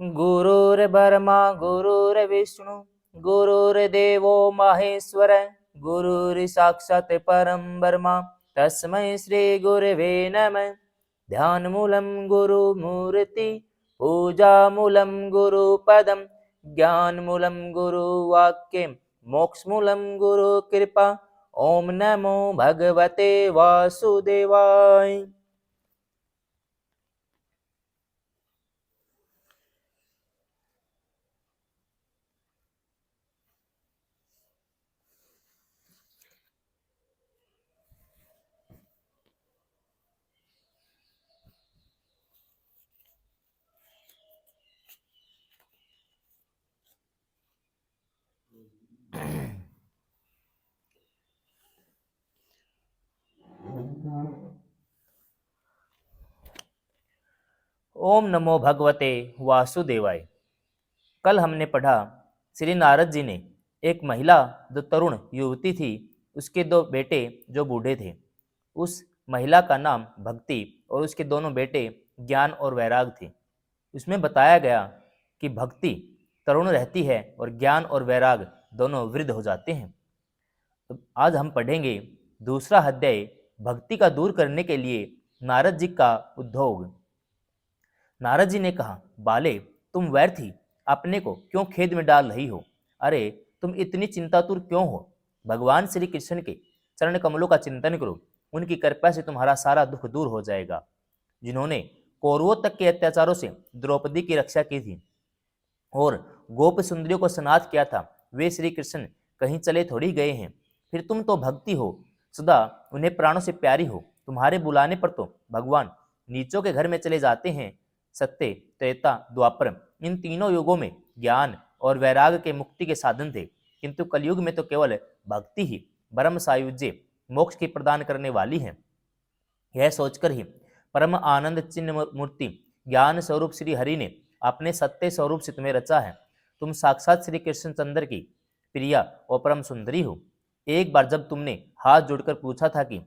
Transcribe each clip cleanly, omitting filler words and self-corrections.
गुरुर्ब्रह्मा गुरुर्विष्णु गुरुर्देवो महेश्वर गुरुर्साक्षात् परं ब्रह्म तस्मै श्री गुरवे नमः। ध्यानमूलं गुरुमूर्ति पूजामूलं गुरुपदं ज्ञानमूलं गुरुवाक्यं मोक्षमूलं गुरुकृपा। ओम नमो भगवते वासुदेवाय। ओम नमो भगवते वासुदेवाय। कल हमने पढ़ा श्री नारद जी ने एक महिला जो तरुण युवती थी, उसके दो बेटे जो बूढ़े थे। उस महिला का नाम भक्ति और उसके दोनों बेटे ज्ञान और वैराग थे। उसमें बताया गया कि भक्ति तरुण रहती है और ज्ञान और वैराग दोनों वृद्ध हो जाते हैं। तो आज हम पढ़ेंगे दूसरा अध्याय, भक्ति का दूर करने के लिए नारद जी का उद्योग। नारद जी ने कहा, बाले तुम व्यर्थ ही अपने को क्यों खेद में डाल रही हो? अरे तुम इतनी चिंतातुर क्यों हो? भगवान श्री कृष्ण के चरण कमलों का चिंतन करो, उनकी कृपा से तुम्हारा सारा दुख दूर हो जाएगा। जिन्होंने कौरवों तक के अत्याचारों से द्रौपदी की रक्षा की थी और गोप सुंदरियों को स्नात किया था, वे श्री कृष्ण कहीं चले थोड़ी गए हैं। फिर तुम तो भक्ति हो, सदा उन्हें प्राणों से प्यारी हो। तुम्हारे बुलाने पर तो भगवान नीचों के घर में चले जाते हैं। सत्य, त्रेता, द्वापर, इन तीनों युगों में ज्ञान और वैराग के मुक्ति के साधन थे, किंतु कलयुग में तो केवल भक्ति ही ब्रह्म सायुज्य मोक्ष की प्रदान करने वाली है। यह सोचकर ही परम आनंद चिन्ह मूर्ति ज्ञान स्वरूप श्री हरि ने अपने सत्य स्वरूप से तुम्हें रचा है। तुम साक्षात श्री कृष्णचंद्र की प्रिया और परम सुंदरी हो। एक बार जब तुमने हाथ जोड़कर पूछा था कि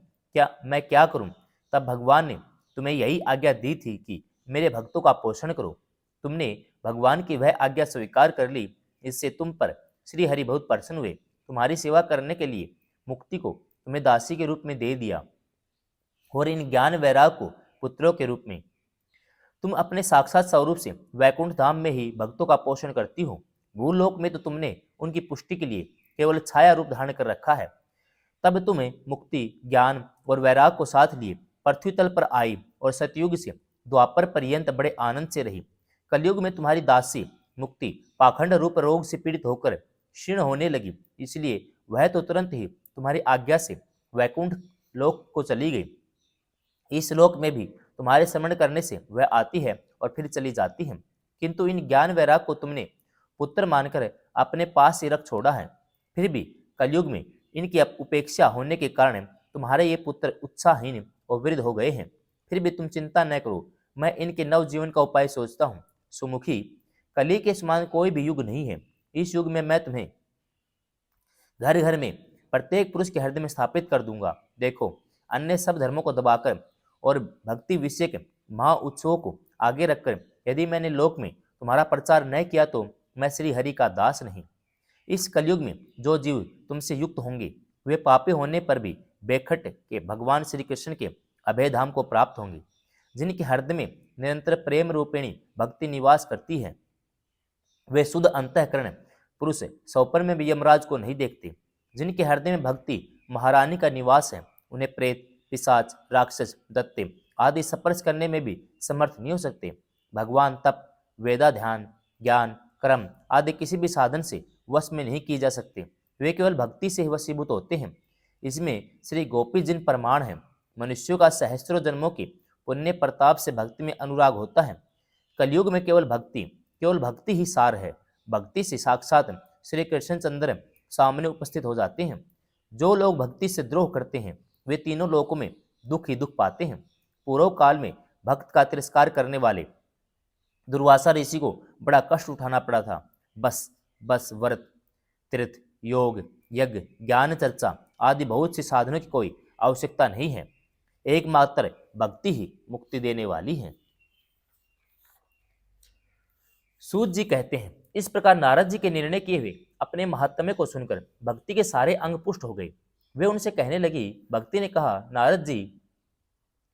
मैं क्या करूं, तब भगवान ने तुम्हें यही आज्ञा दी थी कि मेरे भक्तों का पोषण करो। तुमने भगवान की वह आज्ञा स्वीकार कर ली, इससे तुम पर श्री हरि बहुत प्रसन्न हुए। तुम्हारी सेवा करने के लिए मुक्ति को तुम्हें दासी के रूप में दे दिया और इन ज्ञान वैराग को पुत्रों के रूप में। तुम अपने साक्षात स्वरूप से वैकुंठ धाम में ही भक्तों का पोषण करती हो। भूलोक में तो तुमने उनकी पुष्टि के लिए केवल छाया रूप धारण कर रखा है। तब तुम्हें मुक्ति, ज्ञान और वैराग को साथ लिए पृथ्वी तल पर आई और सतयुग से द्वापर पर्यंत बड़े आनंद से रही। कलयुग में तुम्हारी दासी मुक्ति पाखंड रूप रोग से पीड़ित होकर क्षीण होने लगी, इसलिए वह तो तुरंत ही तुम्हारी आज्ञा से वैकुंठ लोक को चली गई। इस लोक में भी तुम्हारे स्मरण करने से वह आती है और फिर चली जाती है, किंतु इन ज्ञान वैराग को तुमने पुत्र मानकर अपने पास ही रख छोड़ा है। फिर भी कलयुग में इनकी उपेक्षा होने के कारण तुम्हारे ये पुत्र उत्साहहीन और वृद्ध हो गए हैं। फिर भी तुम चिंता न करो, मैं इनके नव जीवन का उपाय सोचता हूँ। सुमुखी, कली के समान कोई भी युग नहीं है। इस युग में मैं तुम्हें घर घर में प्रत्येक पुरुष के हृदय में स्थापित कर दूंगा। देखो, अन्य सब धर्मों को दबाकर और भक्ति विषय के महा उत्सवों को आगे रखकर यदि मैंने लोक में तुम्हारा प्रचार न किया तो मैं श्री हरि का दास नहीं। इस कलयुग में जो जीव तुमसे युक्त होंगे वे पापी होने पर भी बेखट के भगवान श्री कृष्ण के अभय धाम को प्राप्त होंगे। जिनके हृदय में निरंतर प्रेम रूपिणी भक्ति निवास करती है, वे शुद्ध अंतःकरण पुरुष स्वप्न में भी यमराज को नहीं देखते। जिनके हृदय में भक्ति महारानी का निवास है, उन्हें प्रेत, पिशाच, राक्षस, दत्ते आदि स्पर्श करने में भी समर्थ नहीं हो सकते। भगवान तप, वेदा ध्यान, ज्ञान, कर्म आदि किसी भी साधन से वश में नहीं किए जा सकते। वे केवल भक्ति से ही वशीभूत होते हैं। इसमें श्री गोपी जिन प्रमाण है। मनुष्यों का सहस्त्रों जन्मों के पुण्य प्रताप से भक्ति में अनुराग होता है। कलयुग में केवल भक्ति ही सार है। भक्ति से साक्षात श्री कृष्णचंद्र सामने उपस्थित हो जाते हैं। जो लोग भक्ति से द्रोह करते हैं वे तीनों लोकों में दुख ही दुख पाते हैं। पूर्व काल में भक्त का तिरस्कार करने वाले दुर्वासा ऋषि को बड़ा कष्ट उठाना पड़ा था। बस व्रत, तीर्थ, योग, यज्ञ, ज्ञान चर्चा आदि बहुत से साधनों की कोई आवश्यकता नहीं है। एकमात्र भक्ति ही मुक्ति देने वाली है। सूत जी कहते हैं, इस प्रकार नारद जी के निर्णय किए हुए अपने महात्म्य को सुनकर भक्ति के सारे अंग पुष्ट हो गए। वे उनसे कहने लगी। भक्ति ने कहा, नारद जी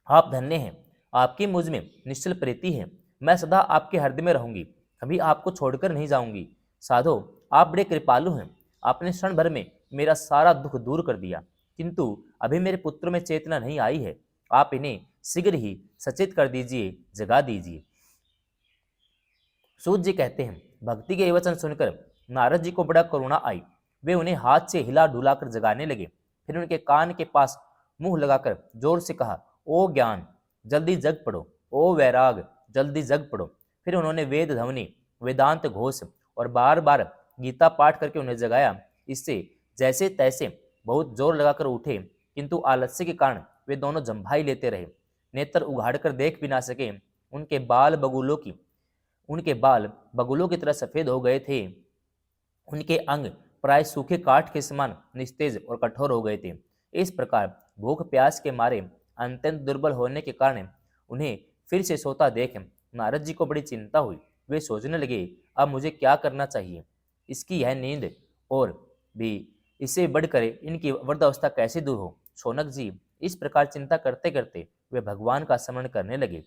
आप धन्य हैं, आपकी मुझ में निश्चल प्रीति है। मैं सदा आपके हृदय में रहूंगी, कभी आपको छोड़कर नहीं जाऊंगी। साधो, आप बड़े कृपालु हैं, आपने क्षण भर में मेरा सारा दुख दूर कर दिया, किंतु अभी मेरे पुत्र में चेतना नहीं आई है। आप इन्हें शीघ्र ही सचेत कर दीजिए, जगा दीजिए। सूत जी कहते हैं, भक्ति के ये वचन सुनकर नारद जी को बड़ा करुणा आई। वे उन्हें हाथ से हिला डुलाकर जगाने लगे। फिर उनके कान के पास मुंह लगाकर जोर से कहा, ओ ज्ञान जल्दी जग पड़ो, ओ वैराग जल्दी जग पड़ो। फिर उन्होंने वेद ध्वनि, वेदांत घोष और बार बार गीता पाठ करके उन्हें जगाया। इससे जैसे तैसे बहुत जोर लगाकर उठे, किंतु आलस्य के कारण वे दोनों जम्भाई लेते रहे। नेत्र उघाड़कर देख भी ना सके। उनके बाल बगुलों की उनके बाल बगुलों की तरह सफेद हो गए थे। उनके अंग प्राय सूखे काठ के समान निस्तेज और कठोर हो गए थे। इस प्रकार भूख प्यास के मारे अत्यंत दुर्बल होने के कारण उन्हें फिर से सोता देख नारद जी को बड़ी चिंता हुई। वे सोचने लगे, अब मुझे क्या करना चाहिए। इसकी यह नींद और भी इससे बढ़कर इनकी वृद्धावस्था कैसे दूर हो। शौनक जी इस प्रकार चिंता करते करते वे भगवान का स्मरण करने लगे।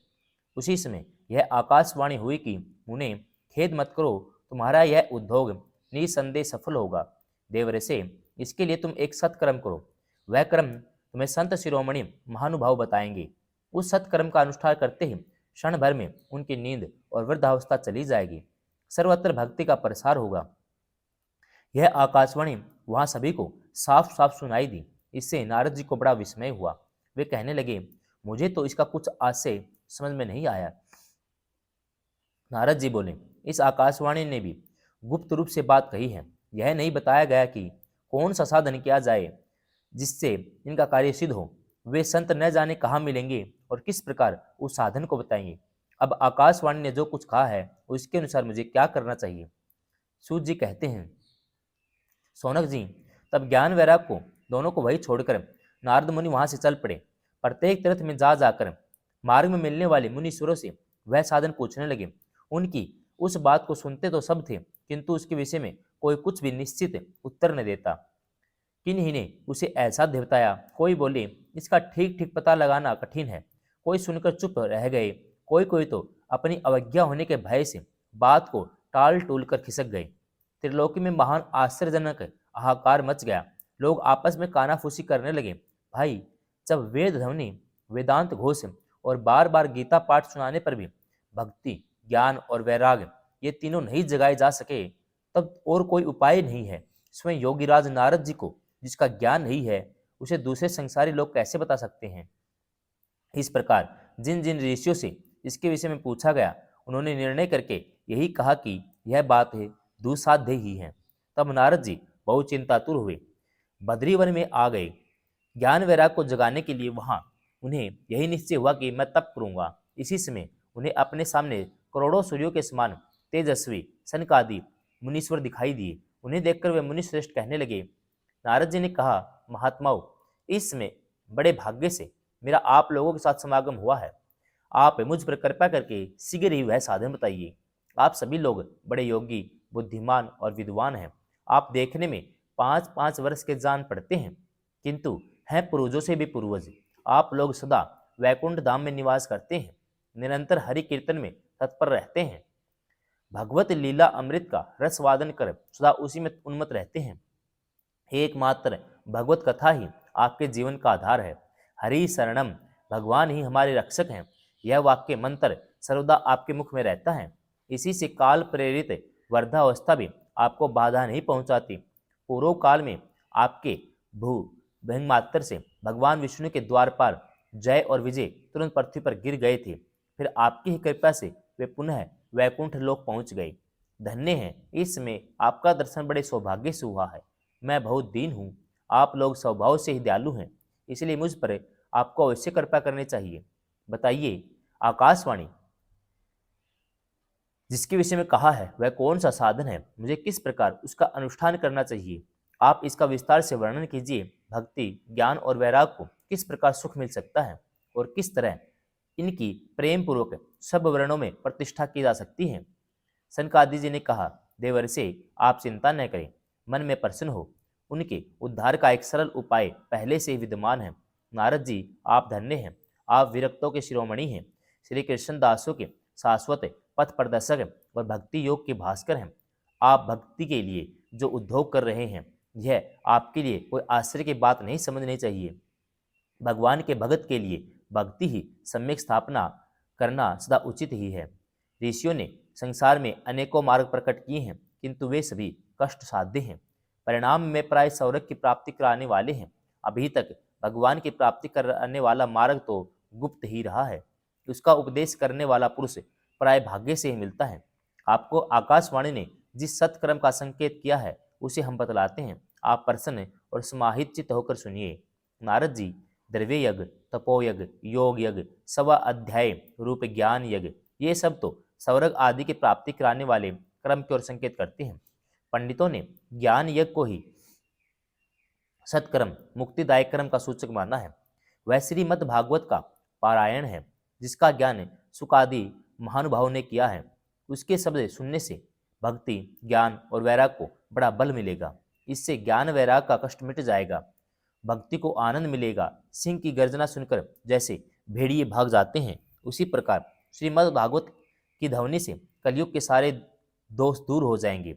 उसी समय यह आकाशवाणी हुई कि मुने, खेद मत करो, तुम्हारा यह उद्योग निसंदेह सफल होगा। देवऋषि, इसके लिए तुम एक सत्कर्म करो। वह कर्म तुम्हें संत शिरोमणि महानुभाव बताएंगे। उस सत्कर्म का अनुष्ठान करते ही क्षण भर में उनकी नींद और वृद्धावस्था चली जाएगी, सर्वत्र भक्ति का प्रसार होगा। यह आकाशवाणी वहां सभी को साफ साफ सुनाई दी। इससे नारद जी को बड़ा विस्मय हुआ। वे कहने लगे, मुझे तो इसका कुछ आज से समझ में नहीं आया। नारद जी बोले, इस आकाशवाणी ने भी गुप्त रूप से बात कही है। यह नहीं बताया गया कि कौन सा साधन किया जाए जिससे इनका कार्य सिद्ध हो। वे संत न जाने कहाँ मिलेंगे और किस प्रकार उस साधन को बताएंगे। अब आकाशवाणी ने जो कुछ कहा है उसके अनुसार मुझे क्या करना चाहिए। सूत जी कहते हैं, सौनक जी तब ज्ञान वैराग को दोनों को वही छोड़कर नारद मुनि वहां से चल पड़े। प्रत्येक तीर्थ में जा जाकर मार्ग में मिलने वाले मुनीश्वरों से वह साधन पूछने लगे। उनकी उस बात को सुनते तो सब थे, किंतु उसके विषय में कोई कुछ भी निश्चित उत्तर न देता। किन्हीं ने उसे ऐसा बताया, कोई बोले इसका ठीक ठीक पता लगाना कठिन है, कोई सुनकर चुप रह गए, कोई तो अपनी अवज्ञा होने के भय से बात को टाल टूल कर खिसक गए। त्रिलोकी में महान आश्चर्यजनक हाहाकार मच गया। लोग आपस में कानाफूसी करने लगे। भाई, जब वेद ध्वनि, वेदांत घोष और बार बार गीता पाठ सुनाने पर भी भक्ति, ज्ञान और वैराग्य ये तीनों नहीं जगाए जा सके, तब और कोई उपाय नहीं है। स्वयं योगीराज नारद जी को जिसका ज्ञान नहीं है, उसे दूसरे संसारी लोग कैसे बता सकते हैं। इस प्रकार जिन जिन ऋषियों से इसके विषय में पूछा गया, उन्होंने निर्णय करके यही कहा कि यह बात है दुसाध्य ही है। तब नारद जी बहुत चिंतातुर हुए, बद्रीवन में आ गए। ज्ञान वैराग को जगाने के लिए वहां उन्हें यही निश्चय हुआ कि मैं तप करूंगा। इसी समय उन्हें अपने सामने करोड़ों सूर्यों के समान तेजस्वी सनकादि मुनीश्वर दिखाई दिए। उन्हें देखकर वे मुनिश्रेष्ठ कहने लगे। नारद जी ने कहा, महात्माओं, इस समय बड़े भाग्य से मेरा आप लोगों के साथ समागम हुआ है। आप मुझ पर कृपा करके शीघ्र ही वह साधन बताइए। आप सभी लोग बड़े योगी, बुद्धिमान और विद्वान हैं। आप देखने में 5-5 वर्ष के जान पड़ते हैं, किंतु हैं पूर्वजों से भी पूर्वज। आप लोग सदा वैकुंठ धाम में निवास करते हैं, निरंतर हरि कीर्तन में तत्पर रहते हैं, भगवत लीला अमृत का रसवादन कर सदा उसी में उन्मत्त रहते हैं। एकमात्र भगवत कथा ही आपके जीवन का आधार है। हरि शरणम, भगवान ही हमारे रक्षक हैं। यह वाक्य मंत्र सर्वदा आपके मुख में रहता है। इसी से काल प्रेरित वर्धावस्था भी आपको बाधा नहीं पहुंचाती। पूर्व काल में आपके भू भंग मात्र से भगवान विष्णु के द्वार पर जय और विजय तुरंत पृथ्वी पर गिर गए थे। फिर आपकी ही कृपा से वे पुनः वैकुंठ लोक पहुंच गए। धन्य हैं, इसमें आपका दर्शन बड़े सौभाग्य से हुआ है। मैं बहुत दीन हूँ। आप लोग स्वभाव से ही दयालु हैं, इसलिए मुझ पर आपको अवश्य कृपा करनी चाहिए। बताइए, आकाशवाणी जिसके विषय में कहा है वह कौन सा साधन है, मुझे किस प्रकार उसका अनुष्ठान करना चाहिए। आप इसका विस्तार से वर्णन कीजिए। भक्ति, ज्ञान और वैराग को किस प्रकार सुख मिल सकता है और किस तरह इनकी प्रेम पूर्वक सब वर्णों में प्रतिष्ठा की जा सकती है। सनकादि जी ने कहा, देवर्षि आप चिंता न करें, मन में प्रसन्न हो। उनके उद्धार का एक सरल उपाय पहले से ही विद्यमान है। नारद जी आप धन्य हैं, आप विरक्तों के शिरोमणि हैं, श्री कृष्ण दासों के शाश्वत पथ प्रदर्शक और भक्ति योग के भास्कर हैं। आप भक्ति के लिए जो उद्योग कर रहे हैं, यह आपके लिए कोई आश्चर्य की बात नहीं समझनी चाहिए। भगवान के भगत के लिए भक्ति ही सम्यक स्थापना करना सदा उचित ही है। ऋषियों ने संसार में अनेकों मार्ग प्रकट किए हैं, किंतु वे सभी कष्ट साध्य हैं, परिणाम में प्राय स्वर्ग की प्राप्ति कराने वाले हैं। अभी तक भगवान की प्राप्ति कराने वाला मार्ग तो गुप्त ही रहा है। उसका उपदेश करने वाला पुरुष प्राय भाग्य से ही मिलता है। आपको आकाशवाणी ने जिस सत्कर्म का संकेत किया है उसे हम बतलाते हैं, आप प्रसन्न और समाहित चित्त होकर सुनिए। नारद जी द्रव्य यज्ञ, तपोयज्ञ, योग यज्ञ, 1.25 अध्याय रूप ज्ञान यज्ञ, ये सब तो स्वर्ग आदि की प्राप्ति कराने वाले क्रम की ओर संकेत करते हैं। पंडितों ने ज्ञान यज्ञ को ही सत्कर्म मुक्तिदायक कर्म का सूचक माना है। वह श्रीमद् भागवत का पारायण है, जिसका ज्ञान सुकादि महानुभाव ने किया है। उसके शब्द सुनने से भक्ति, ज्ञान और वैराग को बड़ा बल मिलेगा। इससे ज्ञान वैराग का कष्ट मिट जाएगा, भक्ति को आनंद मिलेगा। सिंह की गर्जना सुनकर जैसे भेड़िए भाग जाते हैं, उसी प्रकार श्रीमद् भागवत की ध्वनि से कलयुग के सारे दोष दूर हो जाएंगे।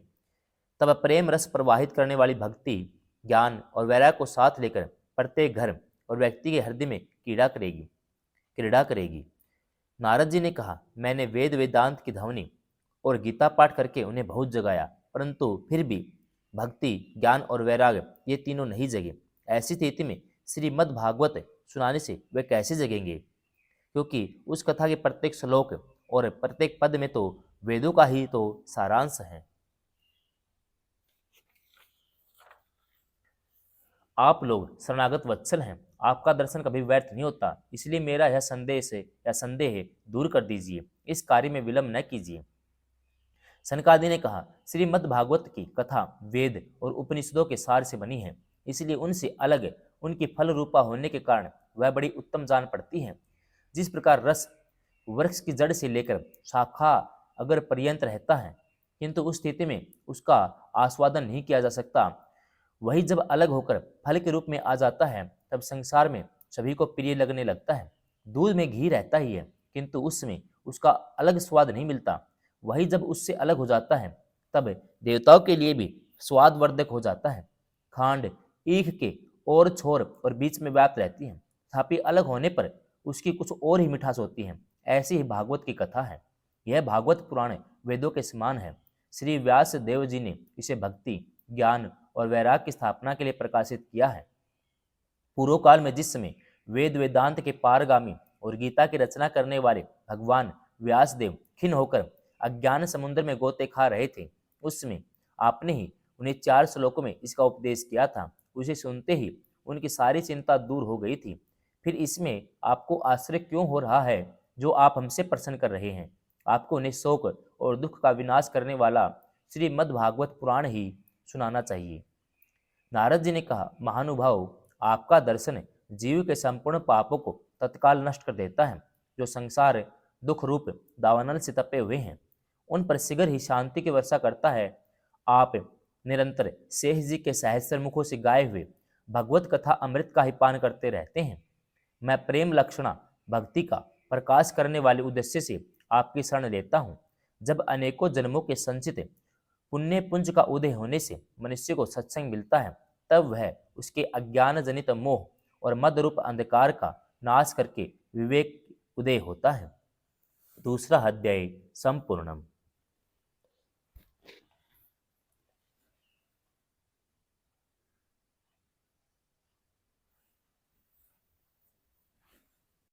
तब प्रेम रस प्रवाहित करने वाली भक्ति, ज्ञान और वैराग को साथ लेकर प्रत्येक घर और व्यक्ति के हृदय में क्रीड़ा करेगी। नारद जी ने कहा, मैंने वेद वेदांत की ध्वनि और गीता पाठ करके उन्हें बहुत जगाया, परंतु फिर भी भक्ति, ज्ञान और वैराग ये तीनों नहीं जगे। ऐसी स्थिति में श्रीमद् भागवत सुनाने से वे कैसे जगेंगे? क्योंकि उस कथा के प्रत्येक श्लोक और प्रत्येक पद में तो वेदों का ही तो सारांश है। आप लोग शरणागत वत्सल हैं, आपका दर्शन कभी व्यर्थ नहीं होता, इसलिए मेरा यह संदेह दूर कर दीजिए, इस कार्य में विलंब न कीजिए। सनकादि ने कहा, श्रीमद् भागवत की कथा वेद और उपनिषदों के सार से बनी है, इसलिए उनसे अलग उनकी फल रूपा होने के कारण वह बड़ी उत्तम जान पड़ती है। जिस प्रकार रस वृक्ष की जड़ से लेकर शाखा अगर पर्यंत रहता है, किंतु उस स्थिति में उसका आस्वादन नहीं किया जा सकता, वही जब अलग होकर फल के रूप में आ जाता है, तब संसार में सभी को प्रिय लगने लगता है। दूध में घी रहता ही है, किंतु उसमें उसका अलग स्वाद नहीं मिलता। वही जब उससे अलग हो जाता है, तब देवताओं के लिए भी स्वादवर्धक हो जाता है। खांड ईख के और छोर और बीच में व्याप्त रहती है, तथापि अलग होने पर उसकी कुछ और ही मिठास होती है। ऐसी ही भागवत की कथा है। यह भागवत पुराण वेदों के समान है। श्री व्यास देव जी ने इसे भक्ति, ज्ञान और वैराग की स्थापना के लिए प्रकाशित किया है। पूर्व काल में जिस समय वेद वेदांत के पारगामी और गीता की रचना करने वाले भगवान व्यासदेव खिन्न होकर अज्ञान समुद्र में गोते खा रहे थे, उस समय आपने ही उन्हें 4 श्लोकों में इसका उपदेश किया था। उसे सुनते ही उनकी सारी चिंता दूर हो गई थी। फिर इसमें आपको आश्चर्य क्यों हो रहा है जो आप हमसे प्रसन्न कर रहे हैं? आपको उन्हें शोक और दुख का विनाश करने वाला श्रीमद् भागवत पुराण ही सुनाना चाहिए। नारद जी ने कहा, महानुभाव, आपका दर्शन जीव के संपूर्ण पापों को तत्काल नष्ट कर देता है। जो संसार दुख रूप दावानल से तपे हुए हैं, उन पर शीघ्र ही शांति की वर्षा करता है। आप निरंतर शेष जी के सहस्त्र मुखों से गाए हुए भगवत कथा अमृत का ही पान करते रहते हैं। मैं प्रेम लक्षणा भक्ति का प्रकाश करने वाले उद्देश्य से आपकी शरण लेता हूँ। जब अनेकों जन्मों के संचित पुण्य पुंज का उदय होने से मनुष्य को सत्संग मिलता है, तब वह उसके अज्ञान जनित मोह और मद रूप अंधकार का नाश करके विवेक उदय होता है। दूसरा अध्याय संपूर्णम।